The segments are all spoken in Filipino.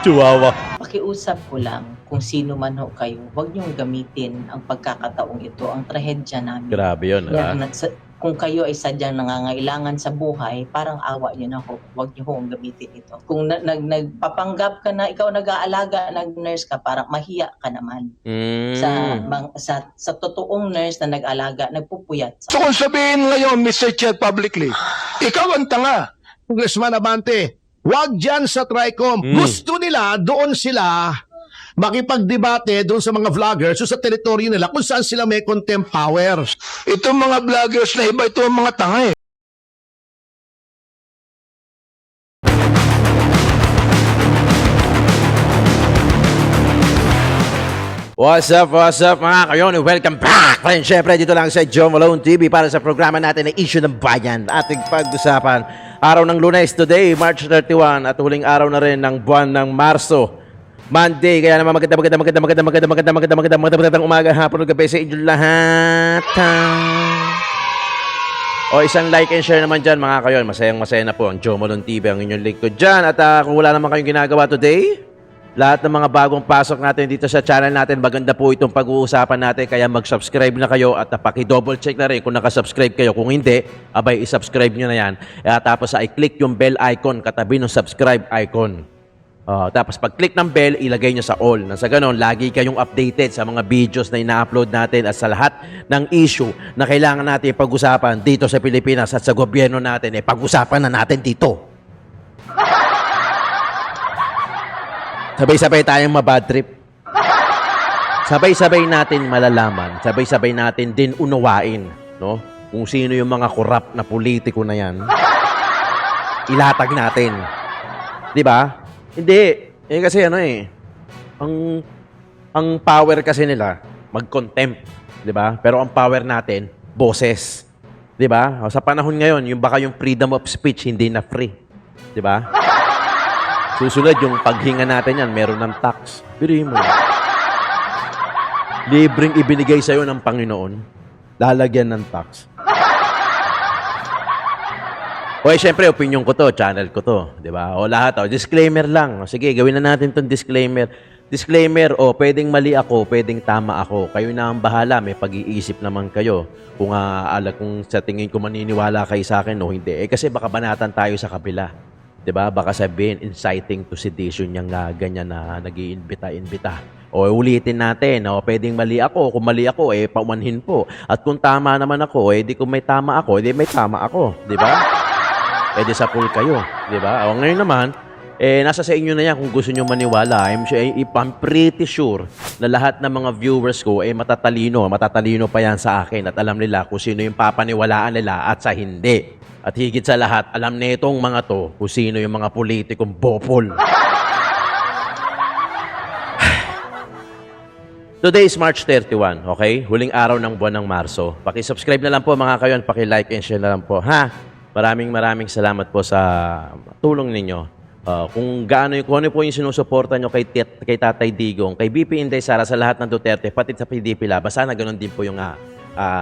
Chihuahua. Pakiusap ko lang kung sino man ho kayo, huwag niyong gamitin ang pagkakataong ito, ang trahedya namin. Grabe yun, ha? Kung kayo ay sadyang nangangailangan sa buhay, parang awa niyo na ho. Huwag niyo hong gamitin ito. Kung nagpapanggap ka na ikaw nag-aalaga, nag-nurse ka, parang mahiya ka naman. Sa totoong nurse na nag-alaga, nagpupuyat. So kung sabihin ngayon, Mr. Chair, publicly, ikaw ang tanga. Congressman Abante, wag dyan sa TRICOM. Gusto nila, doon sila makipagdebate doon sa mga vloggers o sa teritoryo nila kung saan sila may contempt power. Itong mga vloggers na iba, ito ang mga tanga eh. What's up mga kayon? Welcome back! Friend, syempre dito lang sa Joe Malone TV para sa programa natin na Issue ng Bayan. Ating pag-usapan, araw ng Lunes today, March 31 at huling araw na rin ng buwan ng Marso. Monday, kaya naman magandang umaga, hapon, gabi sa inyo lahat. O isang like and share naman dyan mga kayon. Masayang-masaya na po ang Joe Malone TV, ang inyong link ko dyan. At kung wala naman kayong ginagawa today, lahat ng mga bagong pasok natin dito sa channel natin, maganda po itong pag-uusapan natin. Kaya mag-subscribe na kayo at paki-double check na rin kung nakasubscribe kayo. Kung hindi, abay, isubscribe nyo na yan. Tapos i-click yung bell icon katabi ng subscribe icon. Tapos pag-click ng bell, ilagay nyo sa all. Nang sa ganon, lagi kayong updated sa mga videos na ina-upload natin at sa lahat ng issue na kailangan natin pag-usapan dito sa Pilipinas at sa gobyerno natin, pag-usapan na natin dito. Sabay-sabay tayong mabad trip. Sabay-sabay natin malalaman, sabay-sabay natin din unawain, no? Kung sino yung mga korap na politiko na yan. Ilatag natin. 'Di ba? Hindi. Kasi ang power kasi nila mag-contempt, 'di ba? Pero ang power natin, boses. 'Di ba? Sa panahon ngayon, yung baka yung freedom of speech hindi na free. 'Di ba? Susunod yung paghinga natin yan, meron ng tax. Birihin mo. Libreng ibinigay sa'yo ng Panginoon, lalagyan ng tax. O syempre, opinion ko to, channel ko to. Diba? O lahat, disclaimer lang. Sige, gawin na natin tong disclaimer. Disclaimer, pwedeng mali ako, pwedeng tama ako. Kayo na ang bahala, may pag-iisip naman kayo. Kung sa tingin ko maniniwala kayo sa akin o hindi. Kasi baka banatan tayo sa kabila. 'Di ba? Baka sabihin inciting to sedition yang ganyan na nag-iimbita-imbita. O ulitin natin, pwedeng mali ako. Kung mali ako, paumanhin po. At kung tama naman ako, di kung may tama ako, di may tama ako, 'di ba? Di sa pool kayo, 'di ba? O ngayon naman, nasa sa inyo na yan kung gusto niyo maniwala. I'm pretty sure na lahat ng mga viewers ko matatalino pa yan sa akin at alam nila kung sino yung papaniwalaan nila at sa hindi. At higit sa lahat, alam nitong mga to kung sino yung mga politikong bopol. Today is March 31, okay? Huling araw ng buwan ng Marso. Paki-subscribe na lang po mga kayon, paki-like and share na lang po. Maraming salamat po sa tulong ninyo. Kung ano po yung sinusuporta nyo kay Tatay Digong, kay BP Inday Sara, sa lahat ng Duterte, pati sa PDP Laba, sana ganun din po yung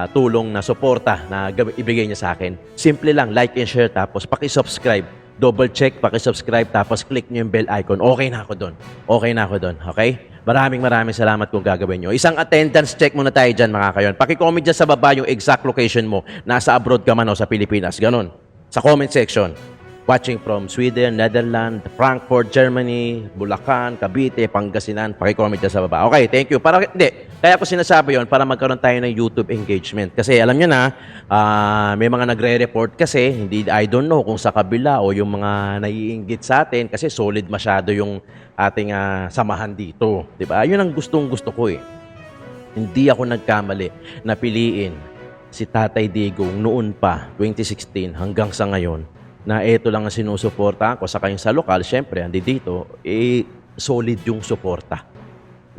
tulong na suporta na ibigay niya sa akin. Simple lang, like and share, tapos paki-subscribe. Double check, paki-subscribe, tapos click niyo yung bell icon. Okay na ako doon. Okay? Maraming salamat kung gagawin nyo. Isang attendance check muna tayo dyan mga kayon. Paki-comment dyan sa baba yung exact location mo. Nasa abroad ka man o sa Pilipinas. Ganon. Sa comment section. Watching from Sweden, Netherlands, Frankfurt, Germany, Bulacan, Cavite, Pangasinan. Paki-comment dyan sa baba. Okay, thank you. Kaya ako sinasabi yon para magkaroon tayo ng YouTube engagement. Kasi alam nyo na, may mga nagre-report kasi, I don't know kung sa kabila o yung mga naiinggit sa atin kasi solid masyado yung ating samahan dito. Diba? Yun ang gustong-gusto ko eh. Hindi ako nagkamali na piliin si Tatay Digong noon pa, 2016 hanggang sa ngayon, na ito lang ang sinusuporta ko sa kanyang sa lokal, syempre, andi dito, solid yung suporta.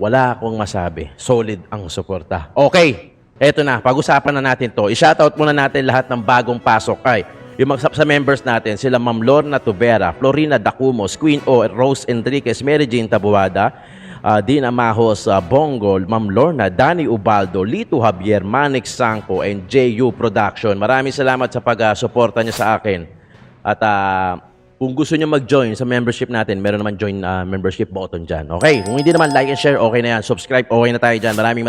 Wala akong masabi. Solid ang suporta. Okay, eto na. Pag-usapan na natin to. I-shoutout muna natin lahat ng bagong pasok. Yung sa members natin, sila Ma'am Lorna Tubera, Florina Dacumos, Queen O, Rose Enriquez, Mary Jean Tabuada, Dina Mahos, Bongo, Ma'am Lorna, Danny Ubaldo, Lito Javier, Manix Sangko, and JU Production. Maraming salamat sa pag-suporta niyo sa akin. At Kung gusto nyo mag-join sa membership natin, meron naman join membership button dyan. Okay? Kung hindi naman, like and share, okay na yan. Subscribe, okay na tayo dyan. Maraming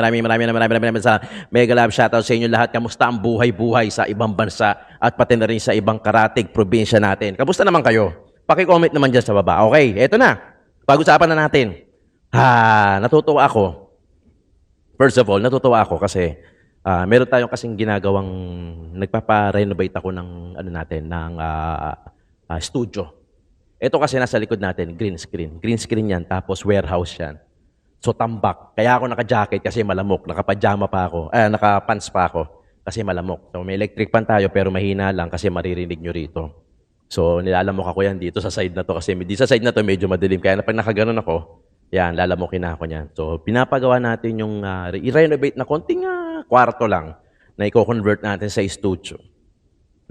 sa Mega Love. Shoutout sa inyo lahat. Kamusta ang buhay-buhay sa ibang bansa at pati na rin sa ibang karatig probinsya natin? Kamusta naman kayo? Paki-comment naman dyan sa baba. Okay, eto na. Pag-usapan na natin. Natutuwa ako. First of all, natutuwa ako kasi meron tayong kasing ginagawang nagpapa-renovate ako ng studio. Ito kasi nasa likod natin, green screen. Green screen yan, tapos warehouse yan. So tambak. Kaya ako naka-jacket kasi malamok. Naka-pajama pa ako. Naka-pants pa ako kasi malamok. So may electric fan tayo pero mahina lang kasi maririnig nyo rito. So nilalamok ako yan dito sa side na to kasi di sa side na to medyo madilim. Kaya pag nakaganon ako, yan, lalamukin na ako niyan. So pinapagawa natin yung i-renovate na konting kwarto lang na i-convert natin sa studio.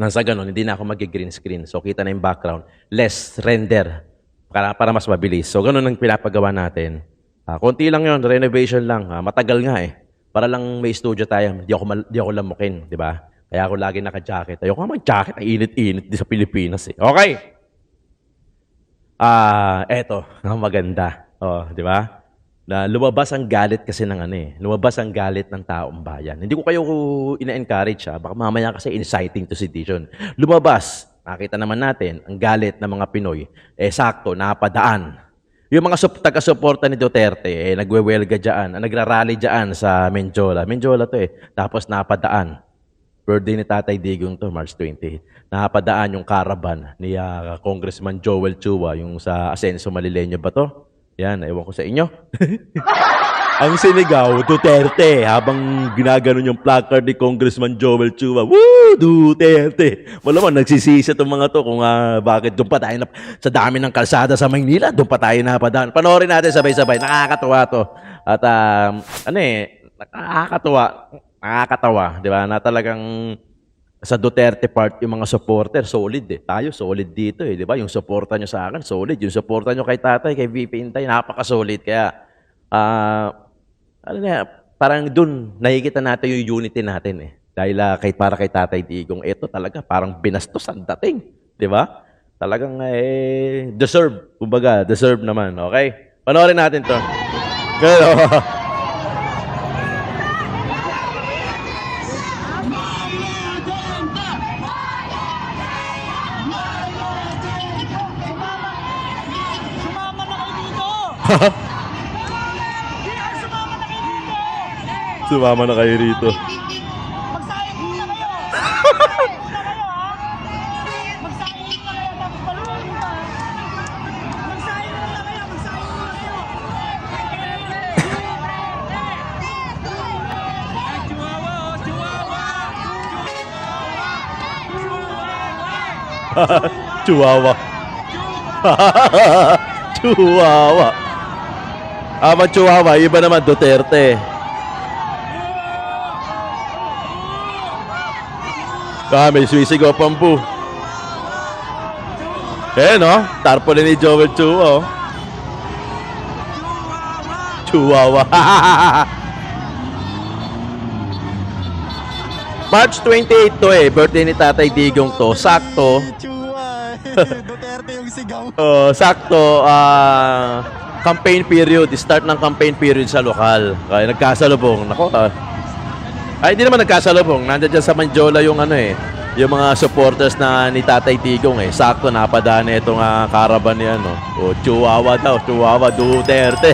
Nang sa ganun, hindi na ako mag-green screen. So, kita na yung background. Less render para mas mabilis. So, ganun ang pinapagawa natin. Konti lang yon, renovation lang. Matagal nga eh. Para lang may studio tayo, di ako lamukin, di ba? Kaya ako lagi naka-jacket. Ayoko nga mag-jacket, ang init-init di sa Pilipinas eh. Okay! Eto, ang maganda. Di ba? Na lumabas ang galit kasi ng lumabas ang galit ng taong bayan. Hindi ko kayo ina-encourage baka mamaya kasi inciting to sedition. Lumabas, nakita naman natin, ang galit ng mga Pinoy, sakto, napadaan. Yung mga taga-suporta ni Duterte, nagwewelga dyan, nagrarally dyan sa Menjola. Menjola to Tapos napadaan. Birthday ni Tatay Digong to, March 20. Napadaan yung caravan ni Congressman Joel Chua, yung sa Asenso Malileño ba to? Yan, ewan ko sa inyo. Ang sinigaw, Duterte, habang ginaganon yung placard ni Congressman Joel Chua. Woo! Duterte! Malamang nagsisisi itong mga to kung bakit doon pa tayo sa dami ng kalsada sa Maynila, doon pa tayo napadaan. Panoorin natin sabay-sabay. Nakakatuwa to. At nakakatawa, di ba? Na talagang sa Duterte part, yung mga supporter, solid Tayo, solid dito di ba? Yung supporta nyo sa akin, solid. Yung supporta nyo kay tatay, kay VP Intay, napaka-solid. Kaya, parang dun, nakikita natin yung unity natin Dahil para kay Tatay Digong, ito talaga, parang binastos ang dating. Di ba? Talagang, deserve. Kumbaga, deserve naman. Okay? Panoorin natin to. Pero, sumama na kayo rito. Magsayang muna kayo. Magsayang muna kayo. Tapos paluin muna. Magsayang muna kayo. Chihuahua. Chihuahua. Chihuahua, iba naman Duterte. May suwisigaw pampu. No? Tarpaulin ni Joel Chua. Chihuahua. March 28 to birthday ni Tatay Digong to. Sakto. Duterte yung sigaw. Sakto, campaign period, start ng campaign period sa lokal. Kaya nagkasalubong. Nako, hindi naman nagkasalubong. Nandiyan dyan sa Manjola yung yung mga supporters na ni Tatay Digong Sakto, napadaan itong caravan niya, Chihuahua daw, Chihuahua, Duterte.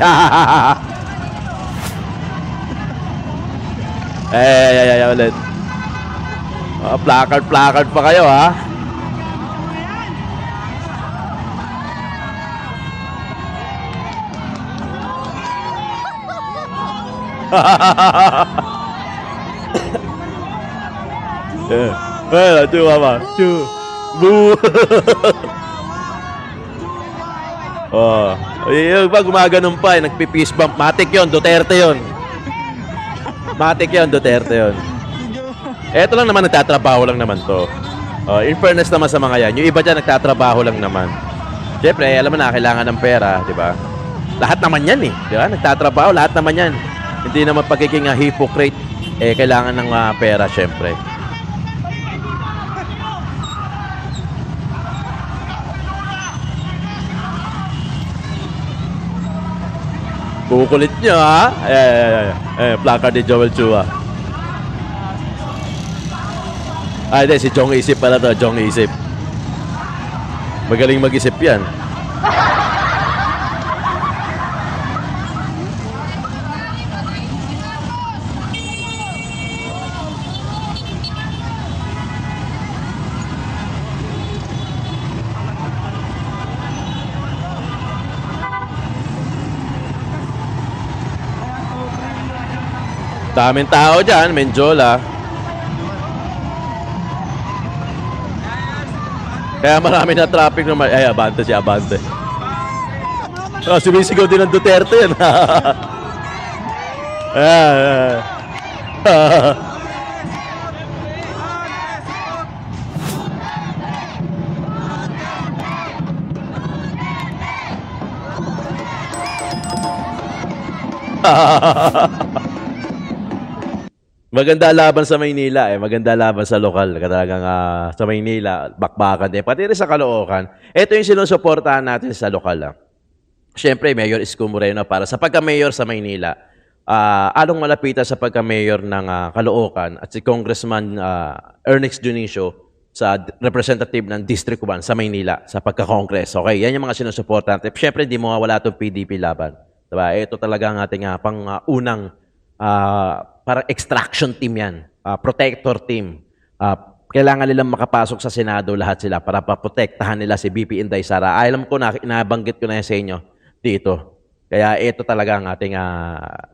Ulit. Placard pa kayo, ha? Chihuahua. Yung pag gumaganon pa, nagpi-peace bump. Matik yun, Duterte yun. Eto lang naman, nagtatrabaho lang naman to. In fairness naman sa mga yan, yung iba dyan nagtatrabaho lang naman. Siyempre, alam mo na, kailangan ng pera, di ba? Lahat naman yan di ba? Nagtatrabaho, lahat naman yan. Hindi naman pagiging hypocrite, kailangan ng pera, siyempre. Kukulit nyo, ha? Placard ni Joel Chua. Hindi, si Jong Isip pala to. Jong Isip. Magaling mag-isip yan. Daming tao dyan, Menjola. Kaya marami na traffic naman. Ay, Abante si Abante. Sumisigaw din ng Duterte yan. Ayan. Maganda laban sa Maynila Maganda laban sa lokal. Talagang sa Maynila, bakbakan din. Pati rin sa Caloocan. Ito yung sinusuportahan natin sa lokal. Siyempre, Mayor Isko Moreno para sa pagka-mayor sa Maynila. Along malapitan sa pagka-mayor ng Caloocan at si Congressman Ernest Dionisio sa representative ng District 1 sa Maynila sa pagka-Congress. Okay, yan yung mga sinusuportahan natin. Siyempre, hindi mo mawala itong PDP laban. Diba? Ito talaga ang ating unang parang extraction team yan. Protector team. Kailangan nilang makapasok sa Senado lahat sila para paprotektahan nila si BP Inday Sara. Alam ko na, inabanggit ko na yan sa inyo dito. Kaya ito talaga ang ating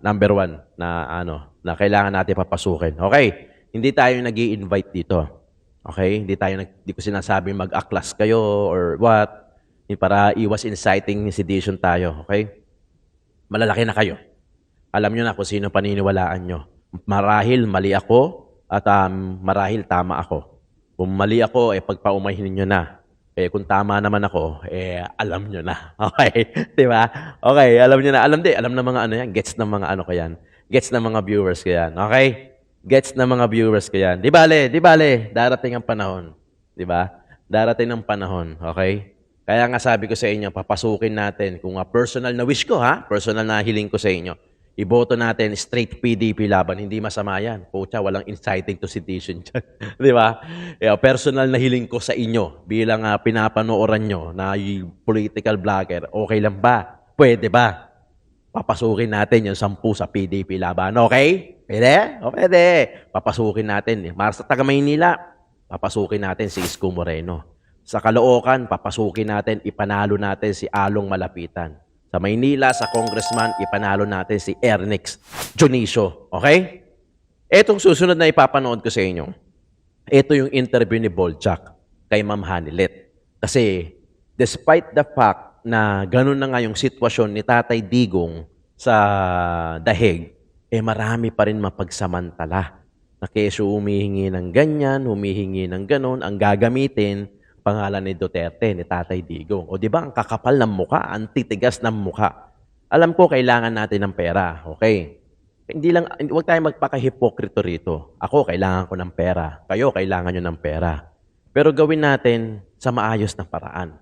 number one na kailangan natin papasukin. Okay? Hindi tayo nag-i-invite dito. Okay? Hindi ko sinasabing mag-aklas kayo or what. Para iwas inciting sedition tayo. Okay? Malalaki na kayo. Alam nyo na kung sino paniniwalaan nyo. Marahil mali ako at marahil tama ako. Kung mali ako, pagpaumahin nyo na. Kung tama naman ako, alam nyo na. Okay? Di ba? Okay, alam nyo na. Alam ng mga yan. Gets ng mga ko yan. Gets ng mga viewers ko yan. Okay? Gets ng mga viewers ko yan. Di bale. Darating ang panahon. Di ba? Darating ang panahon. Okay? Kaya nga sabi ko sa inyo, papasukin natin kung personal na wish ko, personal na hiling ko sa inyo. Iboto natin straight PDP laban. Hindi masama yan. Pucha, walang inciting to sedition dyan. Di ba? Personal na hiling ko sa inyo bilang pinapanooran nyo na political vlogger. Okay lang ba? Pwede ba? Papasukin natin yung 10 sa PDP laban. Okay? Pwede? O pwede. Papasukin natin. Para sa taga Maynila, papasukin natin si Isko Moreno. Sa Caloocan, papasukin natin, ipanalo natin si Along Malapitan. Sa Maynila, sa Congressman, ipanalo natin si Ernest Dionisio. Okay? Etong susunod na ipapanood ko sa inyo, ito yung interview ni Boljak kay Ma'am Hanilet. Kasi, despite the fact na ganun na nga yung sitwasyon ni Tatay Digong sa dahig, marami pa rin mapagsamantala. Na keso humihingi ng ganyan, humihingi ng ganun, ang gagamitin, pangalan ni Duterte, ni Tatay Digong. O di ba ang kakapal ng muka, ang titigas ng muka. Alam ko kailangan natin ng pera, okay? Huwag tayo magpaka-hipokrito rito. Ako kailangan ko ng pera, kayo kailangan nyo ng pera. Pero gawin natin sa maayos na paraan.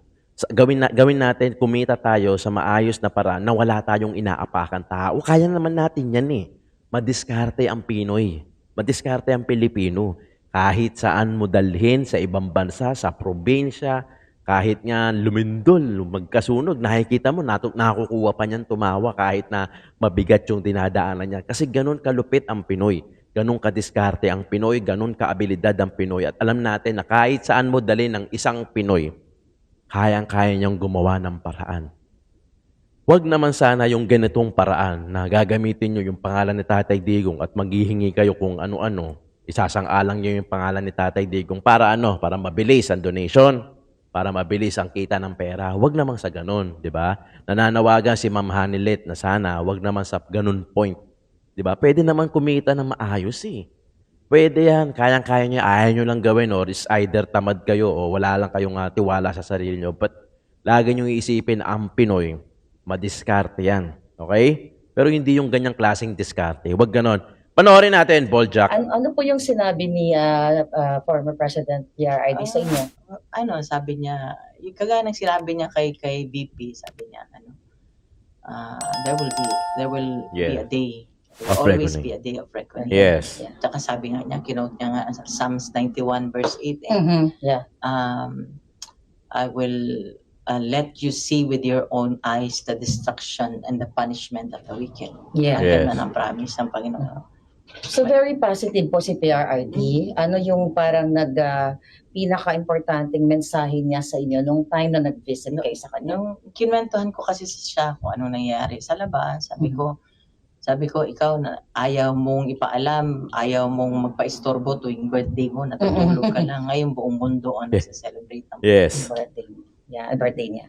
Gawin natin, kumita tayo sa maayos na paraan na wala tayong inaapakan tao. Kaya naman natin yan Madiskarte ang Pinoy. Madiskarte ang Pilipino. Kahit saan mo dalhin sa ibang bansa, sa probinsya, kahit nga lumindol, magkasunog, nakikita mo, nakukuha pa niyan tumawa kahit na mabigat yung dinadaanan niya. Kasi ganun kalupit ang Pinoy. Ganun kadiskarte ang Pinoy, ganun kaabilidad ang Pinoy. At alam natin na kahit saan mo dalhin ng isang Pinoy, kayang-kaya niyang gumawa ng paraan. Huwag naman sana yung ganitong paraan na gagamitin niyo yung pangalan ni Tatay Digong at maghihingi kayo kung ano-ano. Isasang-alang niyo yung pangalan ni Tatay Digong para para mabilis ang donation, para mabilis ang kita ng pera. Huwag naman sa ganun, di ba? Nananawagan si Ma'am Hanilet na sana huwag naman sa ganun point. Di ba? Pwede naman kumita ng maayos Pwede yan. Kayang-kaya niya, ayaw nyo lang gawin or is either tamad kayo o wala lang kayong tiwala sa sarili nyo. But lagi nyo iisipin ang Pinoy, madiskarte yan. Okay? Pero hindi yung ganyang klaseng diskarte. Huwag ganon. Panoorin natin, Boljak. Ano po yung sinabi ni former President PRRD sa inyo? Sabi niya, yung kagaya ng sinabi niya kay VP, sabi niya, there will be Yeah. a day. There Of will always reckoning. be a day of reckoning. Yes. Yeah. Tsaka sabi nga niya, kinote niya nga sa Psalms 91 verse 8 Yeah. I will let you see with your own eyes the destruction and the punishment of the wicked. Yeah. Ang ganda Yes. ng promise ng Panginoon. So very positive po si PRRD. Ano yung parang pinaka-importanting mensahe niya sa inyo nung time na nag-visit kayo sa kanya? Nung kinwentuhan ko kasi siya kung ano nangyayari sa labas, sabi ko, ikaw na ayaw mong ipaalam, ayaw mong magpaistorbo tuwing birthday mo, natutulog ka lang. Ngayon buong mundo ang nasa-celebrate ng Yes. Birthday. Yeah, birthday niya.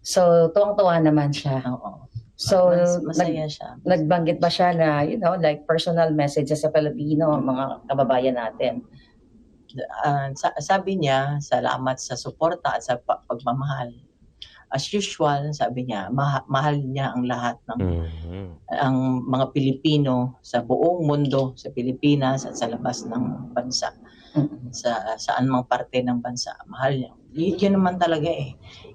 So, tuwang-tuwa naman siya. Oo. So, Masaya siya. nagbanggit ba siya na, like personal messages sa Pilipino, mga kababayan natin? Sabi niya, salamat sa suporta at sa pagmamahal. As usual, sabi niya, mahal niya ang lahat ng Mhm. ang mga Pilipino sa buong mundo, sa Pilipinas at sa labas ng bansa. Saan mang parte ng bansa, mahal niya. Yun naman talaga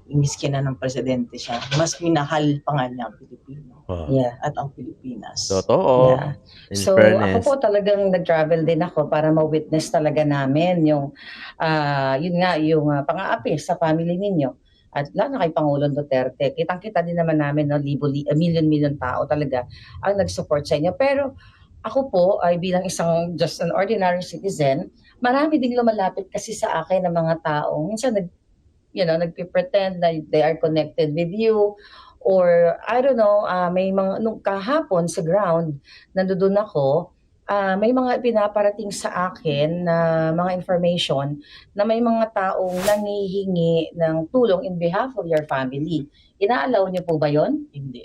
miski na ng presidente siya, mas minahal pa nga niya ang Pilipino Wow. Yeah. at ang Pilipinas. Totoo. Yeah. In So, fairness. ako po talagang nag-travel din ako para ma-witness talaga namin yung, yun nga, yung pang-aapi sa family ninyo. At lalo na kay Pangulong Duterte, kitang-kita din naman namin, no, million tao talaga ang nag-support sa inyo. Pero ako po ay bilang isang just an ordinary citizen, marami ding lumalapit kasi sa akin ng mga tao. Minsan nagpe-pretend na they are connected with you, or I don't know, may mga nung kahapon sa ground nandoon ako, may mga pinaparating sa akin na mga information na may mga taong nangihingi ng tulong in behalf of your family. Inaalaw niyo po ba 'yon? Hindi.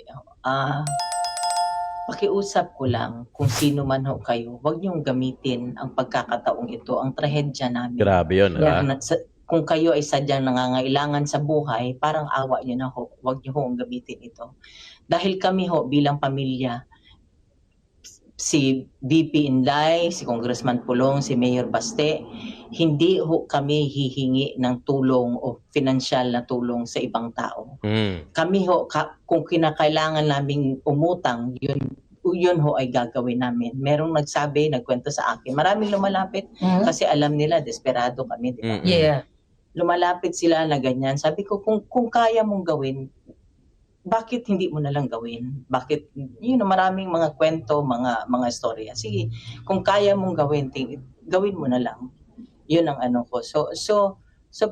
Pakiusap ko lang kung sino man ho kayo, huwag niyong gamitin ang pagkakataong ito, ang trahedya namin. Grabe yun, Yeah. Kung kayo ay sadyang nangangailangan sa buhay, parang awa niyo na ho, huwag niyo hong gamitin ito. Dahil kami ho bilang pamilya, si VP Inday, si Congressman Pulong, si Mayor Baste, hindi ho kami hihingi ng tulong o financial na tulong sa ibang tao. Kami ho, kung kinakailangan naming umutang, yun ho ay gagawin namin. Merong nagkwento sa akin, maraming lumalapit kasi alam nila, desperado kami, di ba? Yeah. Lumalapit sila na ganyan. Sabi ko, kung kaya mong gawin, bakit hindi mo na lang gawin? Bakit, maraming mga kwento, mga storya. Sige, kung kaya mong gawin, gawin mo na lang. Yun ang ano ko. So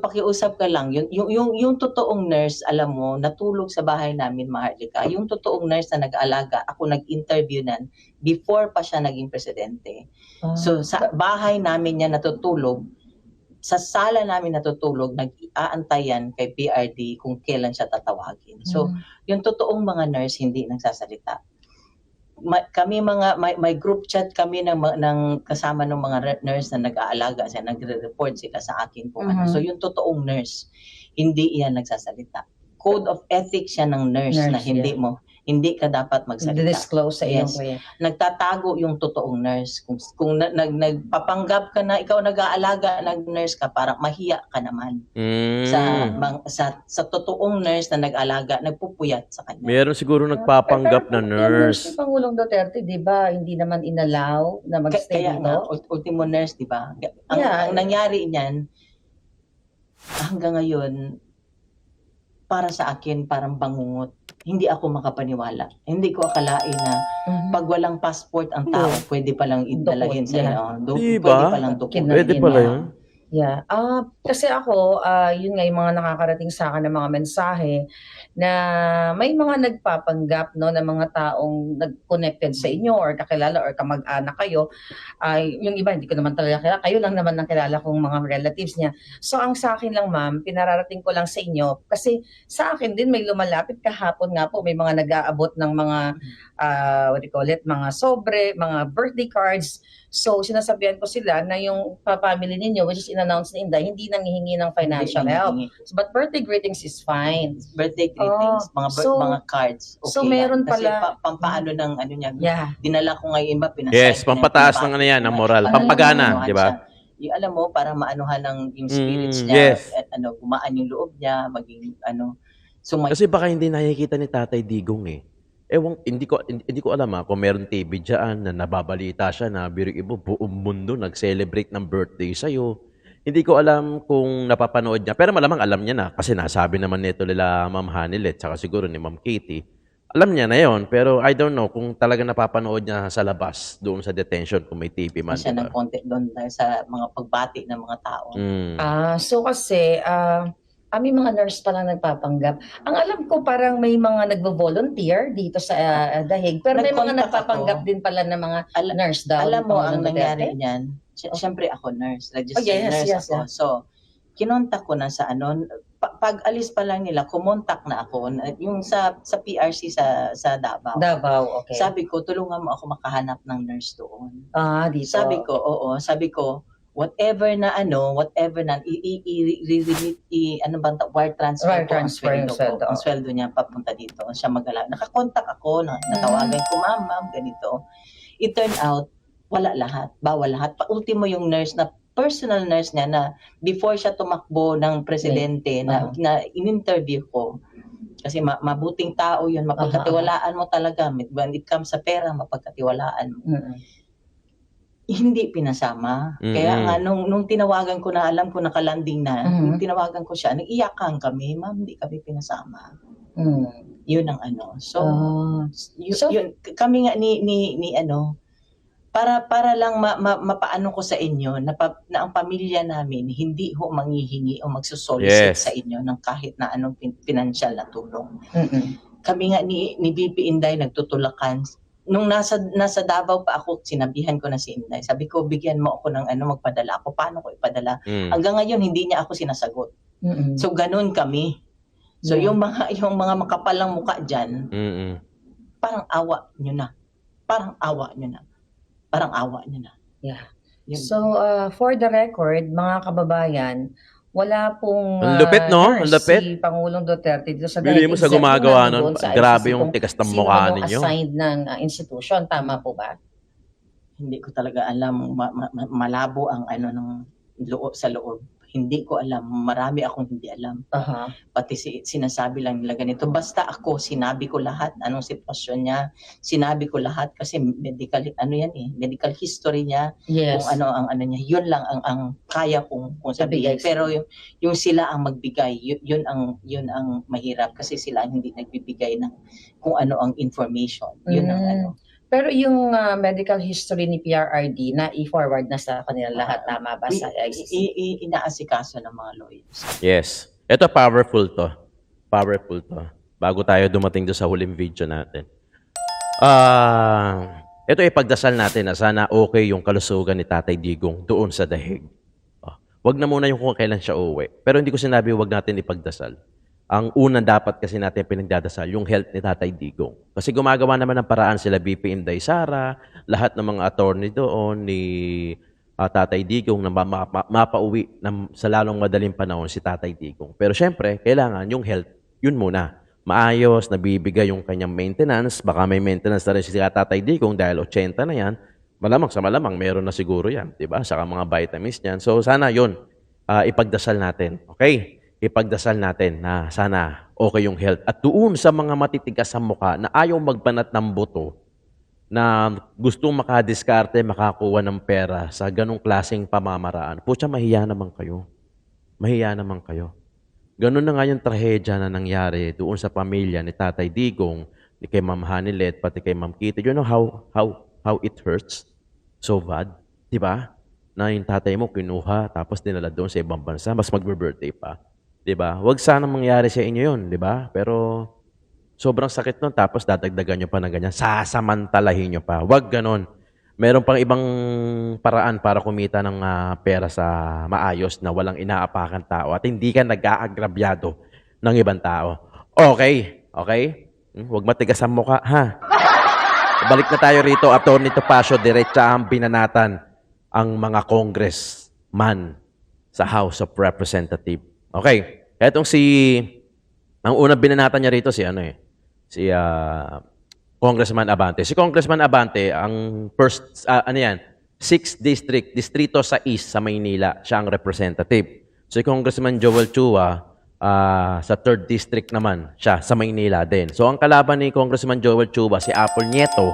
pakiusap ka lang. Yung totoong nurse, alam mo, natulog sa bahay namin, Maharlika. Yung totoong nurse na nag-aalaga, ako nag-interview nan before pa siya naging presidente. So sa bahay namin niya natutulog, sa sala namin natutulog, nag-aantayan kay PRD kung kailan siya tatawagin. So, yung totoong mga nurse hindi nagsasalita. Kami may group chat kami ng kasama ng mga nurse na nag-aalaga, nagre-report sila sa akin kung ano. So, yung totoong nurse, hindi iyan nagsasalita. Code of ethics siya ng nurse na hindi ka dapat magsalita. Disclose sa iyong kuya. Nagtatago yung totoong nurse. Kung nagpapanggap ka na ikaw nag-aalaga, nag-nurse ka, parang mahiya ka naman. Sa totoong nurse na nag-aalaga, nagpupuyat sa kanya. Meron siguro nagpapanggap na nurse. Si Pangulong Duterte, di ba, hindi naman inalaw na mag-stay Kaya dito? nga, ultimo nurse, di ba? Ang nangyari niyan, hanggang ngayon, para sa akin, parang bangungot. Hindi ako makapaniwala. Hindi ko akalain na pag walang passport ang tao, pwede palang idalahin sa iyo. Diba? Pwede palang dokumento. Pwede pala yun. Yeah. Kasi ako, yun nga yung mga nakakarating sa akin ng mga mensahe na may mga nagpapanggap, no, na mga taong nag-connected sa inyo or kakilala or kamag-anak kayo. Yung iba, hindi ko naman talaga kilala. Kayo lang naman ang kilala kong mga relatives niya. So, ang sa akin lang, ma'am, pinararating ko lang sa inyo. Kasi sa akin din, may lumalapit kahapon nga po, may mga nag-aabot ng mga, mga sobre, mga birthday cards. So, sinasabihan ko sila na yung family ninyo, which is in-announce ni Inday, hindi nanghihingi ng financial help. But birthday greetings is fine. Birthday greetings, mga cards. Okay so, meron lang. Kasi pala, pampaano ng ano niya. yeah. Dinala ko ngayon ba, Yes, pampataas ng ano yan, ng moral. Pampagana, di ba? Yung alam mo, para maanuhan ng yung spirits niya, yes. at gumaan yung loob niya, maging Kasi baka hindi nakikita ni Tatay Digong Hindi ko alam kung meron TV diyan na nababalita siya na biruin mo buong mundo nag-celebrate ng birthday sa'yo. Hindi ko alam kung napapanood niya, pero malamang alam niya na kasi nasabi naman nito nila Ma'am Hanilet tsaka siguro ni Ma'am Katie. Alam niya na 'yon, pero I don't know kung talaga napapanood niya sa labas doon sa detention kung may TV man, Siya di ng ba? konti doon dahil sa mga pagbati ng mga tao. Mm. So kasi, may mga nurse pa lang nagpapanggap. Ang alam ko parang may mga nagvo-volunteer dito sa Dahig, pero may mga Nag-contact nagpapanggap ako. din pala ng mga Ala- nurse daw. Alam ni mo, Pangulong ang nangyari Duterte. niyan, siyempre ako nurse, registered yes, nurse yes, ako. yeah. So, kinontak ko na sa pag alis pa lang nila, kumontak na ako, yung sa PRC sa Davao. Davao, okay. Sabi ko, tulungan mo ako makahanap ng nurse doon. Dito. Sabi ko, oo, sabi ko, whatever na wire transfer Wire ko ang transfer yung sweldo sweldo. ko. Ang sweldo niya papunta dito. Siya magala. Nakakontak ako, natawagan ko, ma'am, ganito. It turned out, wala lahat, bawal lahat. Pa-ultimo yung nurse na personal nurse niya na before siya tumakbo ng presidente na in-interview ko. Kasi mabuting tao yun, mapagkatiwalaan mo talaga. When it comes sa pera, mapagkatiwalaan mo. Hindi pinasama. Kaya nga, nung tinawagan ko na, alam ko nakalanding na, nung tinawagan ko siya, nag-iyakan kami, ma'am, hindi kami pinasama. Yun ang So, yun, kami nga para lang mapaano ko sa inyo na ang pamilya namin hindi ho manghihingi o magsusolicit sa inyo ng kahit na anong financial na tulong. Kami nga ni BP Inday nagtutulakan. Nung nasa Davao pa ako, sinabihan ko na si Inday. Sabi ko, bigyan mo ako ng magpadala ako. Paano ko ipadala? Hanggang ngayon, hindi niya ako sinasagot. So, ganun kami. So, yung mga makapalang mukha dyan, parang awa nyo na. Parang awa nyo na. Yeah. Yun. So, for the record, mga kababayan, wala pong Ang lupit, no? Ang nurse lupit. si Pangulong Duterte dito sa Bili mo sa Except gumagawa nandun nun. sa Grabe ICC yung kung tikas ng sino mukha ang ninyo. assigned ng institution. Tama po ba? Hindi ko talaga alam. Malabo ang ng loob sa loob. Hindi ko alam. Marami akong hindi alam. Pati sinasabi lang nila ganito. Basta ako, sinabi ko lahat. Anong sitwasyon niya. Sinabi ko lahat kasi medical, medical history niya. Yes. Kung ang niya. Yun lang ang kaya kong sabihin. Ibigay. Pero yung sila ang magbigay, yun ang mahirap kasi sila ang hindi nagbibigay ng kung ano ang information. Yun ang Pero yung medical history ni PRRD na i-forward na sa kanila lahat, tama ba sa ICC? Inaasikaso ng mga lawyers. Yes. Ito powerful to. Powerful to. Bago tayo dumating doon sa huling video natin. Ito ipagdasal natin na sana okay yung kalusugan ni Tatay Digong doon sa Dahig. Wag na muna yung kung kailan siya uuwi. Pero hindi ko sinabi wag natin ipagdasal. Ang unang dapat kasi natin pinagdadasal, yung health ni Tatay Digong. Kasi gumagawa naman ng paraan sila BP Inday Sara, lahat ng mga attorney doon ni Tatay Digong na mapauwi sa lalong madaling panahon si Tatay Digong. Pero syempre, kailangan yung health, yun muna. Maayos, nabibigay yung kanyang maintenance. Baka may maintenance na rin si Tatay Digong dahil 80 na yan. Malamang sa malamang, meron na siguro yan. Diba? Saka mga vitamins yan. So sana yun, ipagdasal natin. Okay? Ipagdasal natin na sana okay yung health. At doon sa mga matitigas sa mukha na ayaw magbanat ng buto, na gustong makadiskarte, makakuha ng pera sa ganong klaseng pamamaraan, pucha, mahiya naman kayo. Mahiya naman kayo. Ganun na nga yung trahedya na nangyari doon sa pamilya ni Tatay Digong, ni kay Ma'am Hanilet, pati kay Ma'am Kitty. You know how it hurts? So bad. Diba? Na yung tatay mo kinuha, tapos dinala doon sa ibang bansa, mas magbe-birthday pa. 'Di ba? Huwag sana mangyari sa inyo 'yon, 'di ba? Pero sobrang sakit nun, tapos dadagdagan nyo pa ng ganyan. Sasamantalahin nyo pa. Huwag ganon. Meron pang ibang paraan para kumita ng pera sa maayos na walang inaapakan tao at hindi ka nag-aagrabyado ng ibang tao. Okay? Okay? Huwag matigas ang mukha, ha? Balik na tayo rito. Attorney Topacio, diretsa ang binanatan ang mga congressman sa House of Representatives. Okay. Etong ang unang binanatan niya rito si Congressman Abante. Si Congressman Abante, ang first, 6th district, distrito sa East sa Maynila, siya ang representative. Si Congressman Joel Chua, sa 3rd District naman siya, sa Maynila din. So, ang kalaban ni Congressman Joel Chuba, si Apple Nieto,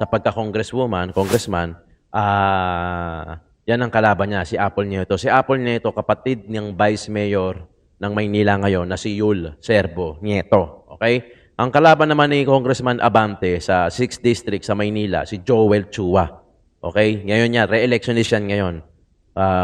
sa congressman, yan ang kalaban niya, si Apple Nieto. Si Apple Nieto, kapatid ng Vice Mayor ng Maynila ngayon na si Yul Serbo Nieto. Okay? Ang kalaban naman ni Congressman Abante sa 6th District sa Maynila, si Joel Chua. Okay? Ngayon niya, re-electionist yan ngayon.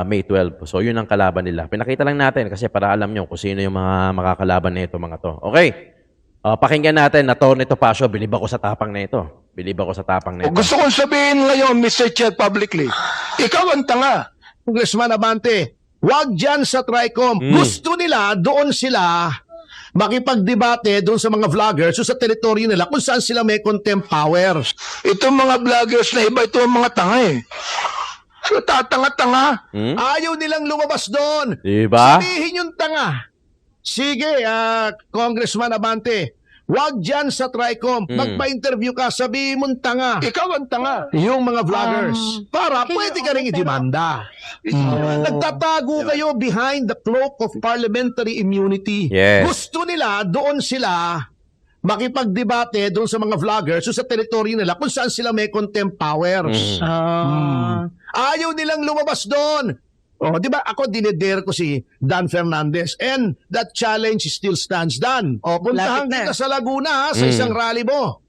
May 12. So, yun ang kalaban nila. Pinakita lang natin kasi para alam nyo kung sino yung mga makakalaban nito, mga to. Okay. Pakinggan natin na Tony Topacio, bilib ako sa tapang na ito. Bilib ako sa tapang na ito. Gusto kong sabihin ngayon, Mr. Chair, publicly, ikaw ang tanga. Congressman Abante, wag dyan sa TRICOM. Gusto nila, doon sila makipagdebate doon sa mga vloggers o sa teritoryo nila kung saan sila may contempt power. Itong mga vloggers na iba, ito ang mga tanga eh. Tatanga-tanga. Ayaw nilang lumabas doon. Diba? Sabihin yung tanga. Sige, Congressman Abante, wag dyan sa TRICOM. Magpa-interview ka, sabihin mong tanga. Ikaw ang tanga. Yung mga vloggers. Para pwede ka rin idemanda. Nagtatago kayo behind the cloak of parliamentary immunity. Yes. Gusto nila, doon sila makipagdebate doon sa mga vloggers o sa teritoryo nila kung saan sila may contempt powers. Ayaw nilang lumabas doon. Oh, di ba? Ako dinedare ko si Dan Fernandez and that challenge still stands, Dan. Oh, puntahan kita sa Laguna ha, sa isang rally mo.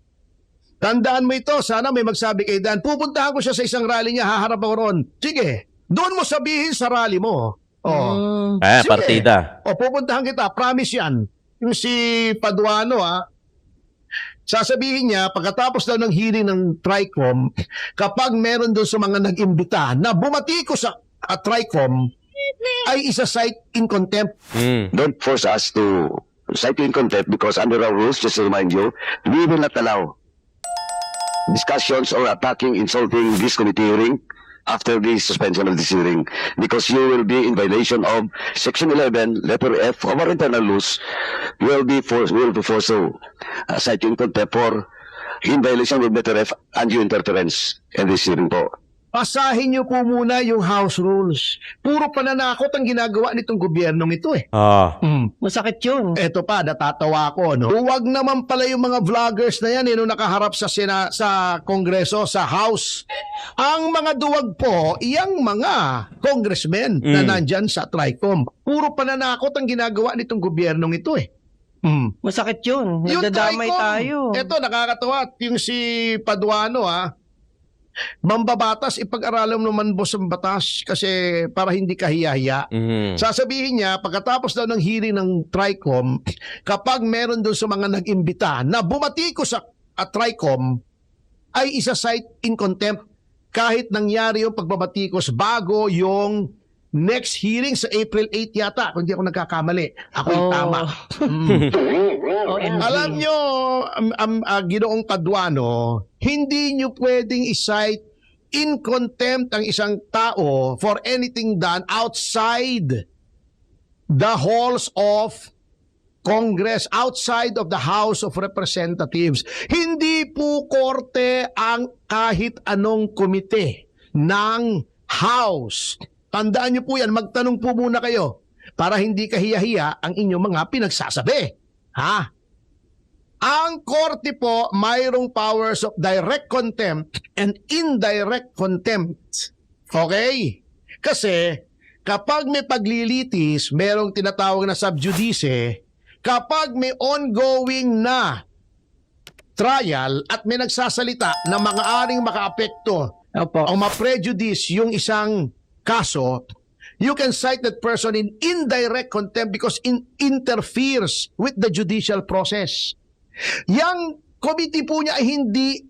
Tandaan mo ito, sana may magsabi kay Dan. Pupuntahan ko siya sa isang rally niya, haharap ako ron. Sige, doon mo sabihin sa rally mo. Oh. Sige. Partida. O, pupuntahan kita. Promise yan. Yung si Paduano, sasabihin niya, pagkatapos daw ng hearing ng TRICOM, kapag meron doon sa mga nag-imbita na bumati ko sa TRICOM, ay isa-cite in contempt. Don't force us to cite you in contempt because under our rules, just to remind you, we will not allow discussions or attacking, insulting this committee hearing after the suspension of this hearing because you will be in violation of Section 11, letter F of our internal rules. Will be forced to cite you in contempt for in violation of letter F and you interference in this hearing po. Basahin niyo po muna yung House Rules. Puro pananakot ang ginagawa nitong gobyernong ito eh. Masakit yun. Eto pa, natatawa ako, no? Huwag naman pala yung mga vloggers na yan, nung nakaharap sa Kongreso, sa House. Ang mga duwag po, iyang mga congressmen na nandyan sa TRICOM. Puro pananakot ang ginagawa nitong gobyernong ito eh. Masakit yun. Yung Nagdadamay TRICOM, tayo. Eto, nakakatawa. Yung si Paduano, mambabatas, ipag-aralan naman boss ang batas kasi para hindi kahiya-hiya. Sasabihin niya, pagkatapos daw ng hearing ng TRICOM, kapag meron doon sa mga nag-imbita na bumati ko sa TRICOM, ay isa-cite in contempt kahit nangyari yung pagbabatikos bago yung next hearing sa April 8 yata, kung hindi ako nagkakamali. Ako yung tama. Alam nyo, Ginoong Paduano, hindi nyo pwedeng i-cite in contempt ang isang tao for anything done outside the halls of Congress, outside of the House of Representatives. Hindi po korte ang kahit anong komite ng House. Tandaan niyo po yan, magtanong po muna kayo para hindi kahiya-hiya ang inyong mga pinagsasabi. Ang korte po mayroong powers of direct contempt and indirect contempt. Okay? Kasi kapag may paglilitis, merong tinatawag na sub judice. Kapag may ongoing na trial at may nagsasalita na mga-aring makaapekto o ma-prejudice yung isang kaso, you can cite that person in indirect contempt because it interferes with the judicial process. Yang committee po niya ay hindi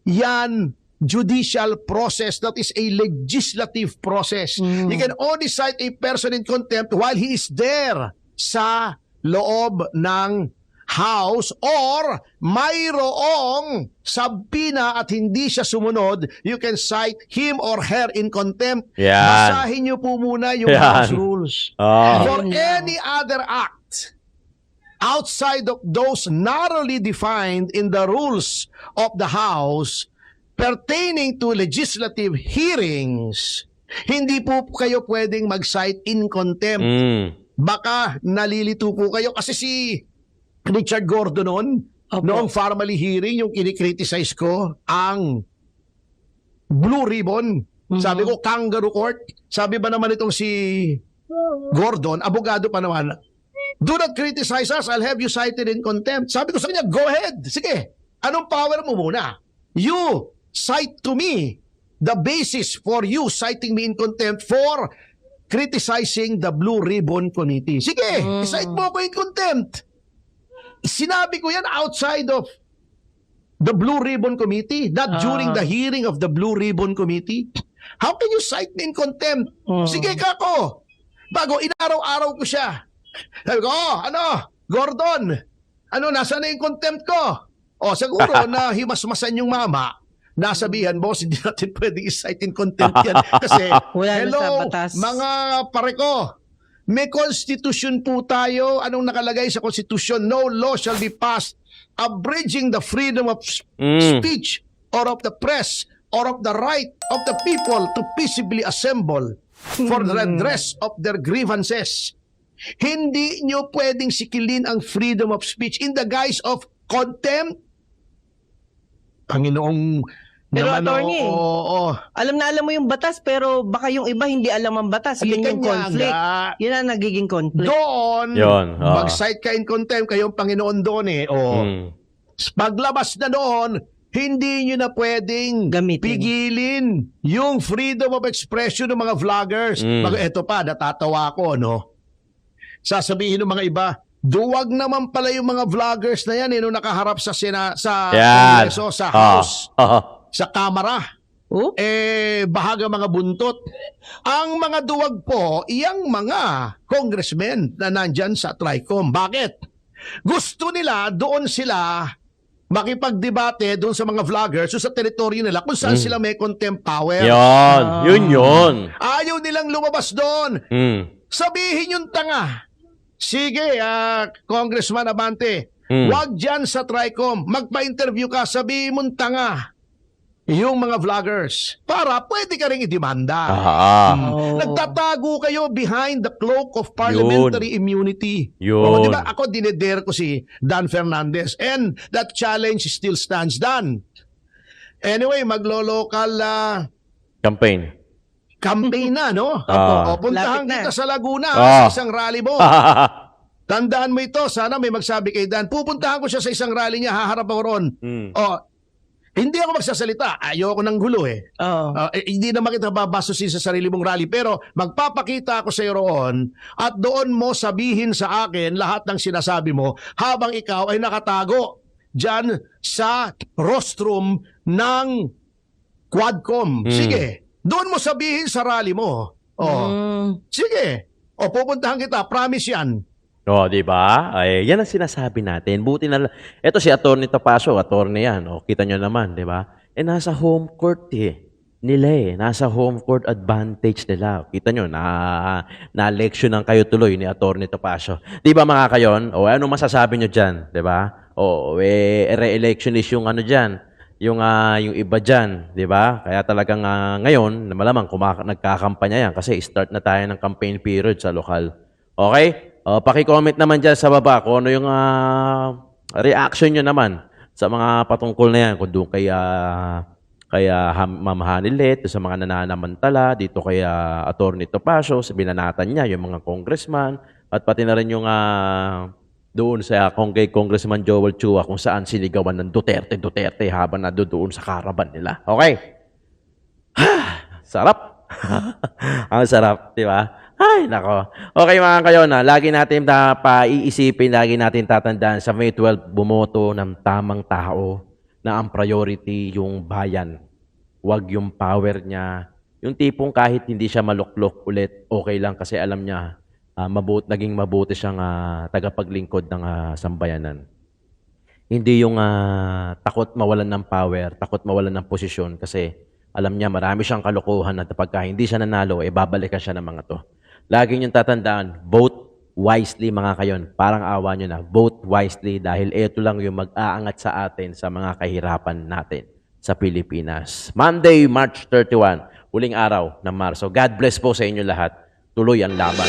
yan judicial process, that is a legislative process. You can only cite a person in contempt while he is there sa loob ng House or mayroong sabpina at hindi siya sumunod, you can cite him or her in contempt. Yan. Basahin niyo po muna yung House Rules. For any other act outside of those narrowly defined in the rules of the House pertaining to legislative hearings, hindi po kayo pwedeng mag-cite in contempt. baka nalilito po kayo kasi si Richard Gordon noon, noong formally hearing, yung kinikriticize ko, ang Blue Ribbon. Sabi ko, kangaroo court. Sabi ba naman itong si Gordon, abogado pa naman, do not criticize us, I'll have you cited in contempt. Sabi ko sa kanya, go ahead. Sige, anong power mo muna? You cite to me the basis for you citing me in contempt for criticizing the Blue Ribbon Committee. Sige, cite mo ko in contempt. Sinabi ko yan outside of the Blue Ribbon Committee, not during the hearing of the Blue Ribbon Committee. How can you cite me in contempt? Sige kako. Bago inaraw-araw ko siya. Sabi ko, Gordon, nasaan na yung contempt ko? Siguro na himasmasan yung mama, nasabihan, boss, hindi natin pwedeng i-cite in contempt yan. Kasi, Wala na hello, sa batas. mga pare ko, may constitution po tayo. Anong nakalagay sa constitution? No law shall be passed abridging the freedom of speech or of the press or of the right of the people to peaceably assemble for the redress of their grievances. Hindi nyo pwedeng sikilin ang freedom of speech in the guise of contempt. Panginoong Pero naman, attorney, oo. alam mo yung batas, pero baka yung iba hindi alam ang batas. Yun yung conflict. Yun ang nagiging conflict. Doon, Yun, oo. mag-cite ka in contempt, kayong Panginoon doon Paglabas na doon, hindi nyo na pwedeng Gamitin. pigilin yung freedom of expression ng mga vloggers. Eto pa, natatawa ko, no? Sasabihin ng mga iba, duwag naman pala yung mga vloggers na yan, nung nakaharap sa Yan. Kongreso, sa House, sa Kamara. Oh? Bahaga mga buntot. Ang mga duwag po, iyang mga congressmen na nandyan sa TRICOM. Bakit? Gusto nila, doon sila makipagdebate doon sa mga vloggers o sa teritoryo nila kung saan sila may contempt power. Yun. Ayaw nilang lumabas doon. Sabihin yung tanga. Sige, Congressman Abante, wag dyan sa TRICOM. Magpa-interview ka, sabihin mong tanga yung mga vloggers para pwede ka rin idemanda. Nagtatago kayo behind the cloak of parliamentary immunity. Yun. Diba? Ako dinedare ko si Dan Fernandez and that challenge still stands, Dan. Anyway, maglo-local campaign na, no? Puntahan Lapit na. kita sa Laguna sa isang rally mo. Tandaan mo ito, sana may magsabi kay Dan. Pupuntahan ko siya sa isang rally niya, haharap ako roon. Hindi ako magsasalita. Ayoko ng gulo hindi naman kita babasusin sa sarili mong rally. Pero magpapakita ako sa iyo roon at doon mo sabihin sa akin lahat ng sinasabi mo habang ikaw ay nakatago dyan sa rostrum ng Quadcom. Sige, doon mo sabihin sa rally mo. Sige. Pupuntahan kita. Promise yan. Di ba? Ay, yan ang sinasabi natin. Buti na lang. Ito si Atty. Topacio, attorney yan. Kita nyo naman, di ba? Nasa home court nila Nasa home court advantage nila. Kita nyo, na-lectionan kayo tuloy ni Atty. Topacio. Di ba mga kayon? Ano masasabi nyo dyan? Di ba? Re-election is yung dyan. Yung iba dyan, di ba? Kaya talagang ngayon, malamang nagkakampanya yan kasi start na tayo ng campaign period sa lokal. Okay? Paki-comment naman dyan sa baba kung ano yung reaction nyo naman sa mga patungkol na yan. Kung doon kaya Ma'am Hanilet, sa mga nananamantala, dito kay Atty. Topacio, binanatan niya yung mga congressman, at pati na rin yung doon sa kay Congressman Joel Chua kung saan sinigawan ng Duterte habang doon sa caravan nila. Okay? Sarap. Ang sarap, di ba? Ay, nako. Okay mga kayo lagi natin paiisipin, lagi natin tatandaan sa May 12, bumoto ng tamang tao na ang priority yung bayan. Huwag yung power niya. Yung tipong kahit hindi siya maluklok ulit, okay lang kasi alam niya naging mabuti siyang tagapaglingkod ng sambayanan. Hindi yung takot mawalan ng power, takot mawalan ng posisyon kasi alam niya marami siyang kalokohan at pagka hindi siya nanalo, babalikan siya ng mga to. Lagi niyong tatandaan, vote wisely mga kayon. Parang awa niyo na, vote wisely dahil ito lang yung mag-aangat sa atin sa mga kahirapan natin sa Pilipinas. Monday, March 31, huling araw ng Marso. God bless po sa inyo lahat. Tuloy ang laban.